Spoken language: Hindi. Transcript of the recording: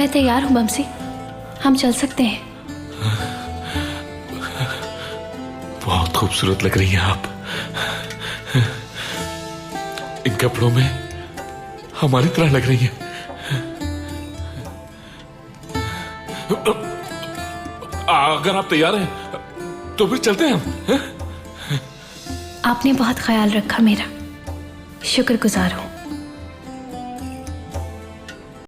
मैं तैयार हूँ बमसी, हम चल सकते हैं। बहुत खूबसूरत लग रही हैं आप। इन कपड़ों में हमारी तरह लग रही हैं। अगर आप तैयार हैं तो फिर चलते हैं हम। आपने बहुत ख्याल रखा मेरा, शुक्रगुजार हूँ।